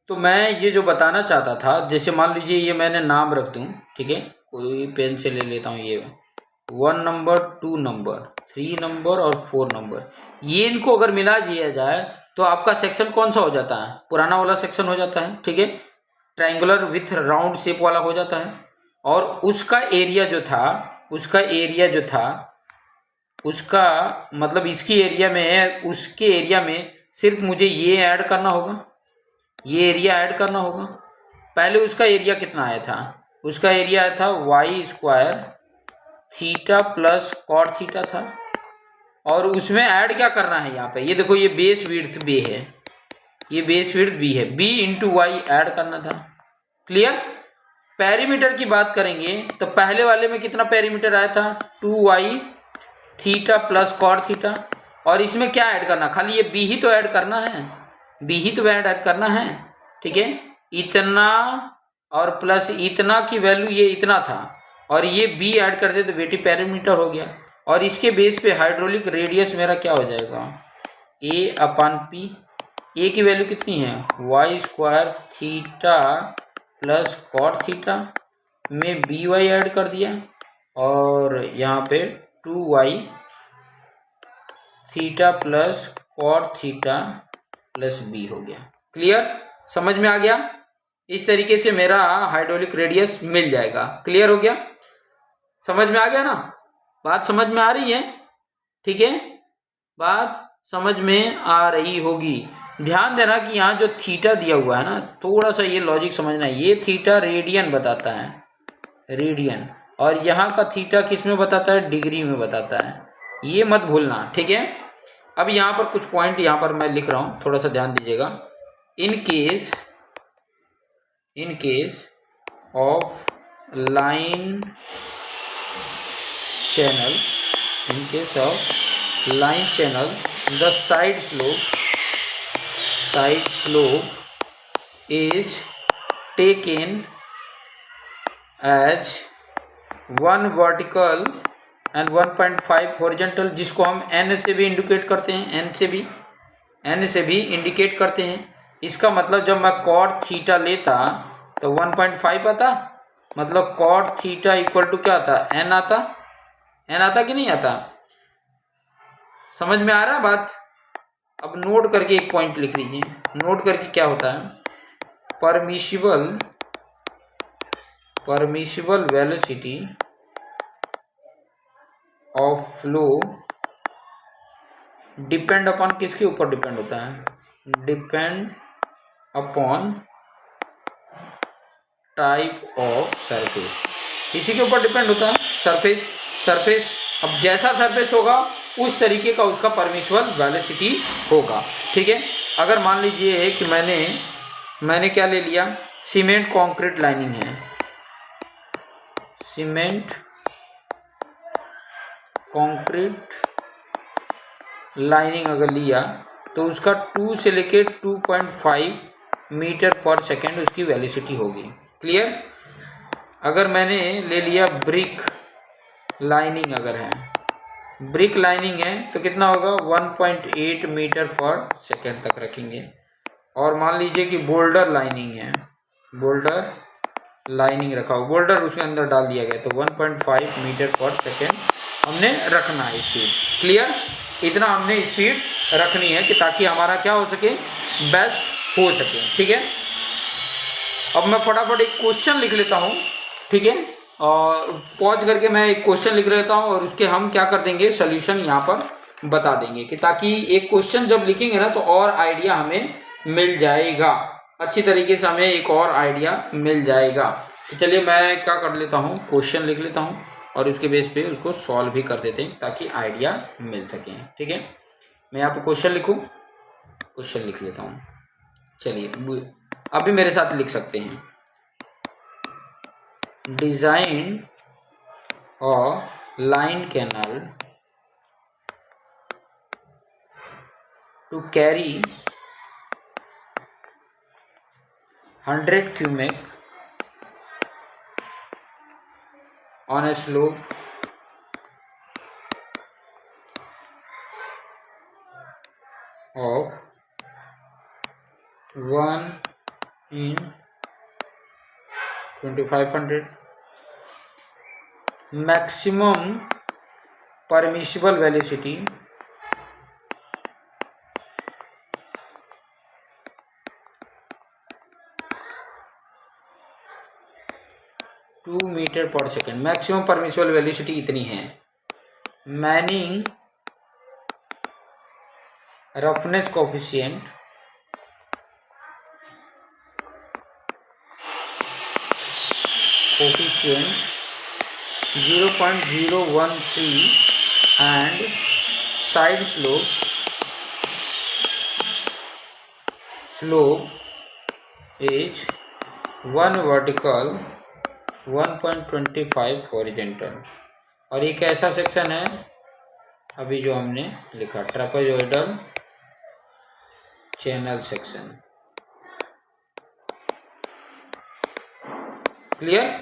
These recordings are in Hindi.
तो मैं ये जो बताना चाहता था, जैसे मान लीजिए ये मैंने नाम रख दूँ, ठीक है, कोई पेन से ले लेता हूँ, ये 1 नंबर, 2 नंबर, 3 नंबर और 4 नंबर, ये इनको अगर मिला दिया जाए तो आपका सेक्शन कौन सा हो जाता है? पुराना वाला सेक्शन हो जाता है, ठीक है, ट्रायंगुलर विथ राउंड शेप वाला हो जाता है। और उसका एरिया जो था, उसका मतलब इसकी एरिया में है, उसके एरिया में सिर्फ मुझे ये ऐड करना होगा, ये एरिया ऐड करना होगा। पहले उसका एरिया कितना आया था? उसका एरिया आया था y square theta plus cot theta था। और उसमें ऐड क्या करना है यहाँ पे? ये देखो, ये बेस विड्थ बी है, ये बेस विड्थ बी है, बी इंटू वाई ऐड करना था। क्लियर? पेरीमीटर की बात करेंगे तो पहले वाले में कितना पेरीमीटर आया था? 2y theta plus cot theta. और इसमें क्या ऐड करना? खाली ये बी ही तो ऐड करना है, बी ही तो ऐड करना है, ठीक है। इतना और प्लस इतना की वैल्यू ये इतना था, और ये बी ऐड कर दे तो वेटी पेरीमीटर हो गया। और इसके बेस पे हाइड्रोलिक रेडियस मेरा क्या हो जाएगा? ए अपन पी। ए की वैल्यू कितनी है? Y square theta plus cot theta में बी वाई ऐड कर दिया, और यहाँ पे 2y theta plus cot theta plus b हो गया। क्लियर? समझ में आ गया? इस तरीके से मेरा हाइड्रोलिक रेडियस मिल जाएगा। क्लियर हो गया? समझ में आ गया ना? बात समझ में आ रही है? ठीक है, बात समझ में आ रही होगी। ध्यान देना कि यहाँ जो थीटा दिया हुआ है ना, थोड़ा सा ये लॉजिक समझना, ये थीटा रेडियन बताता है, रेडियन, और यहाँ का थीटा किस में बताता है? डिग्री में बताता है, ये मत भूलना, ठीक है। अब यहाँ पर कुछ पॉइंट यहाँ पर मैं लिख रहा हूँ, थोड़ा सा ध्यान दीजिएगा। In case of line channel, in case of line channel, the side slope is taken as 1 vertical and 1.5 horizontal, जिसको हम n से भी इंडिकेट करते हैं, n से भी इंडिकेट करते हैं। इसका मतलब जब मैं कॉट थीटा लेता तो 1.5 आता, मतलब कॉट थीटा इक्वल टू क्या आता? n आता, n आता कि नहीं आता? समझ में आ रहा है बात? अब नोट करके एक पॉइंट लिख लीजिए। नोट करके क्या होता है? Permissible velocity of flow depend upon, किसके ऊपर डिपेंड होता है? Depend upon type of surface, इसी के ऊपर डिपेंड होता है। सरफेस अब जैसा सरफेस होगा उस तरीके का उसका परमिशिबल वेलोसिटी होगा, ठीक है। अगर मान लीजिए कि मैंने क्या ले लिया? सीमेंट कंक्रीट लाइनिंग है, सीमेंट कंक्रीट लाइनिंग अगर लिया तो उसका 2 से लेके 2.5 मीटर पर सेकेंड उसकी वेलोसिटी होगी। क्लियर? अगर मैंने ले लिया ब्रिक लाइनिंग, अगर है ब्रिक लाइनिंग है तो कितना होगा? 1.8 मीटर पर सेकेंड तक रखेंगे। और मान लीजिए कि बोल्डर लाइनिंग है, बोल्डर लाइनिंग रखा हो, बोल्डर उसके अंदर डाल दिया गया, तो 1.5 मीटर पर सेकेंड हमने रखना है स्पीड। क्लियर? इतना हमने स्पीड रखनी है कि ताकि हमारा क्या हो सके? बेस्ट हो सके, ठीक है। अब मैं फटाफट एक क्वेश्चन लिख लेता हूँ, ठीक है, और पॉज करके मैं एक क्वेश्चन लिख लेता हूँ और उसके हम क्या कर देंगे? सोल्यूशन यहाँ पर बता देंगे, कि ताकि एक क्वेश्चन जब लिखेंगे ना तो और आइडिया हमें मिल जाएगा, अच्छी तरीके से हमें एक और आइडिया मिल जाएगा। तो चलिए मैं क्या कर लेता हूँ, क्वेश्चन लिख लेता हूँ और उसके बेस पे उसको सॉल्व भी कर देते हैं ताकि आइडिया मिल सके, ठीक है। मैं यहाँ पर क्वेश्चन लिखूँ, क्वेश्चन लिख लेता हूँ। चलिए अभी मेरे साथ लिख सकते हैं। डिजाइन और line canal to carry 100 cubic on a slope of 1 in 2500, maximum permissible velocity 2 metre पर सेकेंड, मैक्सिमम परमिसिबल वेलोसिटी इतनी है। Manning roughness coefficient 0.013 and side slope is 1 vertical 1.25 horizontal. और एक ऐसा सेक्शन है अभी जो हमने लिखा ट्रेपेजॉइडल चैनल सेक्शन। क्लियर,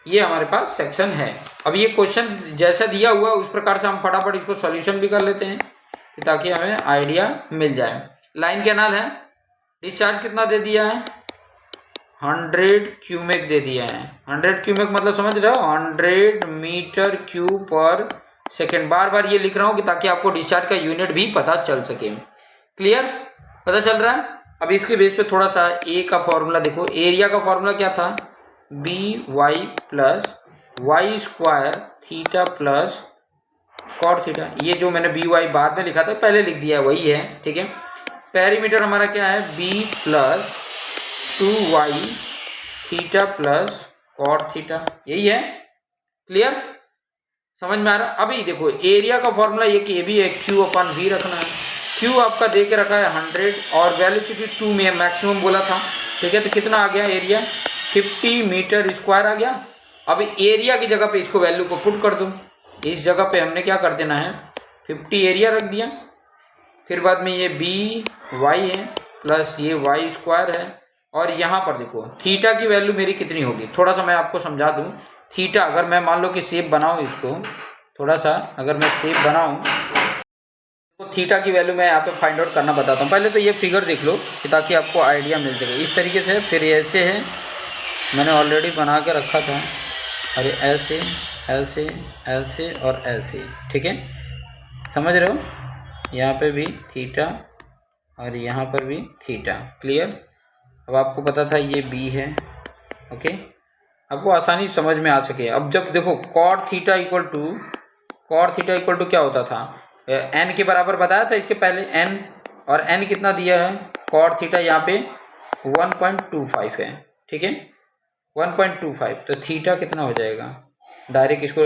ये हमारे पास सेक्शन है। अब ये क्वेश्चन जैसा दिया हुआ उस प्रकार से हम फटाफट इसको सॉल्यूशन भी कर लेते हैं कि ताकि हमें आइडिया मिल जाए। लाइन कैनाल है, डिस्चार्ज कितना दे दिया है 100 क्यूमेक दे दिया है। 100 क्यूमेक मतलब समझ रहे हो 100 मीटर क्यूब पर सेकेंड। बार बार ये लिख रहा हूँ कि ताकि आपको डिस्चार्ज का यूनिट भी पता चल सके। क्लियर, पता चल रहा है। अब इसके बेस पे थोड़ा सा ए का फॉर्मूला देखो। एरिया का फॉर्मूला क्या था, b y plus y square theta plus cot theta. ये जो मैंने बी वाई बाद में लिखा था पहले लिख दिया वही है, ठीक है। पेरीमीटर हमारा क्या है, b plus 2y theta plus cot theta, यही है। क्लियर, समझ में आ रहा। अभी देखो एरिया का फॉर्मूला ये कि भी है Q अपन V रखना है। Q आपका दे के रखा है 100 और वेलोसिटी 2 में मैक्सिमम बोला था, ठीक है। तो कितना आ गया एरिया 50 मीटर स्क्वायर आ गया। अब एरिया की जगह पे इसको वैल्यू को पुट कर दो। इस जगह पे हमने क्या कर देना है 50 एरिया रख दिया, फिर बाद में ये बी वाई है प्लस ये वाई स्क्वायर है। और यहाँ पर देखो थीटा की वैल्यू मेरी कितनी होगी, थोड़ा सा मैं आपको समझा दूँ। थीटा अगर मैं मान लो कि शेप बनाऊँ इसको, थोड़ा सा अगर मैं शेप बनाऊँ तो थीटा की वैल्यू मैं यहाँ पे फाइंड आउट करना बताता हूँ। पहले तो ये फिगर देख लो कि ताकि आपको आइडिया मिल सके। इस तरीके से फिर ऐसे है, मैंने ऑलरेडी बना के रखा था। अरे ऐसे ऐसे ऐसे और ऐसे, ठीक है, समझ रहे हो। यहाँ पे भी थीटा और यहाँ पर भी थीटा। क्लियर, अब आपको पता था ये बी है, ओके, आपको आसानी समझ में आ सके। अब जब देखो कॉट थीटा इक्वल टू क्या होता था, एन के बराबर बताया था इसके पहले एन, और एन कितना दिया है कॉट थीटा यहाँ पे 1.25 है, ठीक है 1.25। तो थीटा कितना हो जाएगा, डायरेक्ट इसको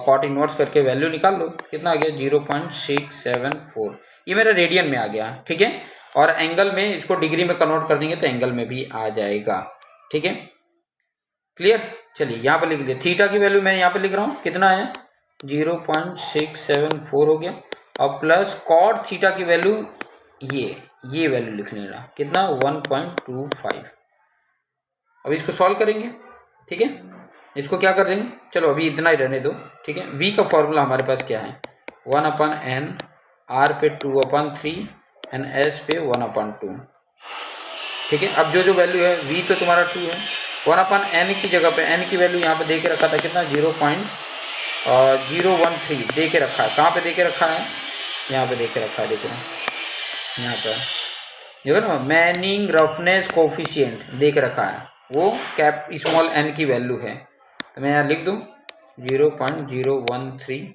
कॉट इनवर्स करके वैल्यू निकाल लो, कितना आ गया 0.674। ये मेरा रेडियन में आ गया, ठीक है। और एंगल में इसको डिग्री में कन्वर्ट कर देंगे तो एंगल में भी आ जाएगा, ठीक है। क्लियर, चलिए यहाँ पर लिख लिया थीटा की वैल्यू मैं यहाँ पे लिख रहा हूँ, कितना है 0.674 हो गया। और प्लस कॉट थीटा की वैल्यू ये वैल्यू लिख लेना, कितना 1.25। अब इसको सॉल्व करेंगे, ठीक है। इसको क्या कर देंगे, चलो अभी इतना ही रहने दो, ठीक है। v का फॉर्मूला हमारे पास क्या है 1/n, r पे 2/3 एंड s पे 1/2, ठीक है। अब जो वैल्यू है v तो तुम्हारा 2 है, 1/n की जगह पे n की वैल्यू यहाँ पे दे के रखा था, कितना 0.013 दे के रखा है। कहाँ पे दे के रखा है, यहाँ पे दे के रखा है, देखो यहाँ पर देखो ना, मैनिंग रफनेस कोफिशिएंट दे के रखा है, वो कैप स्मॉल n की वैल्यू है। तो मैं यहाँ लिख दूँ 0.013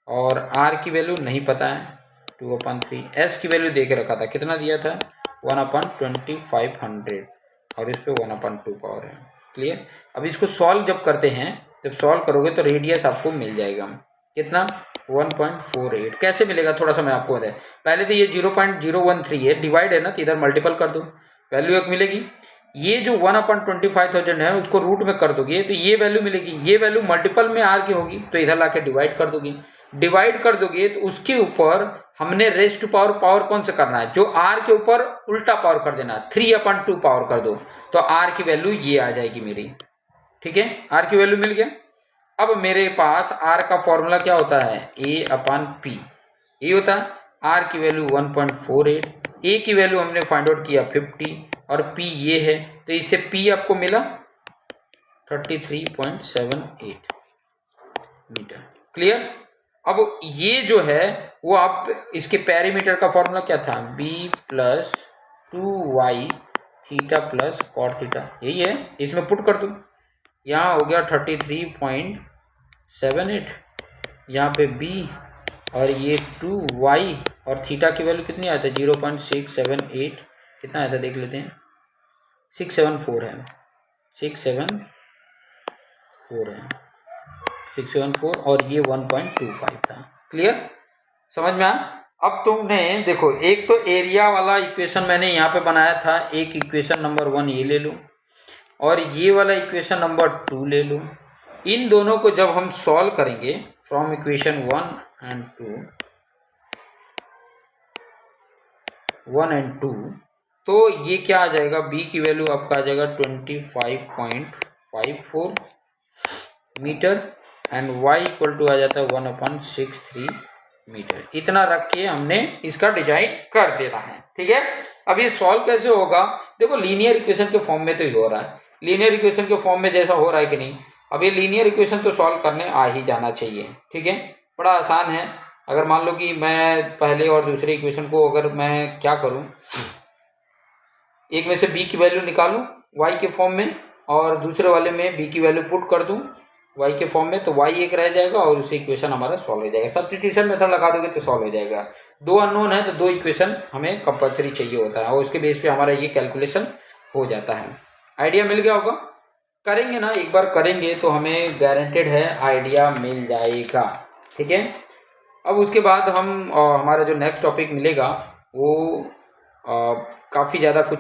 और r की वैल्यू नहीं पता है 2/3, s की वैल्यू दे के रखा था, कितना दिया था 1/2500 और इस पे 1/2 पावर है। क्लियर, अब इसको सॉल्व जब करते हैं, जब सॉल्व करोगे तो रेडियस आपको मिल जाएगा कितना 1.48। कैसे मिलेगा थोड़ा सा मैं आपको बताया। पहले तो ये 0.013 है, डिवाइड है ना, तो इधर मल्टीपल कर दो, वैल्यू एक मिलेगी। ये जो 1/25,000 है उसको रूट में कर दोगे तो ये वैल्यू मिलेगी। ये वैल्यू मल्टीपल में आर की होगी तो इधर लाके डिवाइड कर दोगे। डिवाइड कर दोगे तो उसके ऊपर हमने रेज टू पावर कौन से करना है, जो आर के ऊपर उल्टा पावर कर देना, 3/2 पावर कर दो तो आर की वैल्यू ये आ जाएगी मेरी, ठीक है। आर की वैल्यू मिल गया। अब मेरे पास आर का फॉर्मूला क्या होता है A/P, ये होता है आर की वैल्यू 1.48, ए की वैल्यू हमने फाइंड आउट किया 50 और P ये है, तो तो इससे P आपको मिला 33.78 मीटर। क्लियर। अब ये जो है वो आप इसके पेरीमीटर का फॉर्मूला क्या था, b plus 2y theta plus cot theta, यही है। इसमें पुट कर दूं, यहाँ हो गया 33.78, यहाँ पे b और ये 2y और थीटा की वैल्यू कितनी आया था 0.678, कितना आया था देख लेते हैं, 674 है, 674 और ये 1.25 था। क्लियर, समझ में आया। अब तुमने देखो, एक तो एरिया वाला इक्वेशन मैंने यहाँ पे बनाया था, एक इक्वेशन नंबर 1 ये ले लो और ये वाला इक्वेशन नंबर 2 ले लो। इन दोनों को जब हम सॉल्व करेंगे फ्रॉम इक्वेशन 1 एंड 2 तो ये क्या आ जाएगा, b की वैल्यू आपका आ जाएगा 25.54 metre and y equal to आ जाता है 1/63 मीटर। इतना रख के हमने इसका डिजाइन कर देना है। ठीक है, अब ये सॉल्व कैसे होगा, देखो लीनियर इक्वेशन के फॉर्म में तो ही हो रहा है, लीनियर इक्वेशन के फॉर्म में जैसा हो रहा है कि नहीं। अब ये लीनियर इक्वेशन तो सॉल्व करने आ ही जाना चाहिए। ठीक है, बड़ा आसान है। अगर मान लो कि मैं पहले और दूसरे इक्वेशन को अगर मैं क्या करूं, एक में से b की वैल्यू निकालूं y के फॉर्म में और दूसरे वाले में b की वैल्यू पुट कर दूं y के फॉर्म में, तो y एक रह जाएगा और उससे इक्वेशन हमारा सॉल्व हो जाएगा। सब्स्टिट्यूशन मेथड लगा दोगे तो सॉल्व हो जाएगा। दो अननोन है तो दो इक्वेशन हमें कंपल्सरी चाहिए होता है और उसके बेस पे हमारा ये कैलकुलेशन हो जाता है। आइडिया मिल गया होगा, करेंगे ना, एक बार करेंगे तो हमें गारंटेड है आइडिया मिल जाएगा। ठीक है, अब उसके बाद हम हमारा जो नेक्स्ट टॉपिक मिलेगा वो काफ़ी ज़्यादा कुछ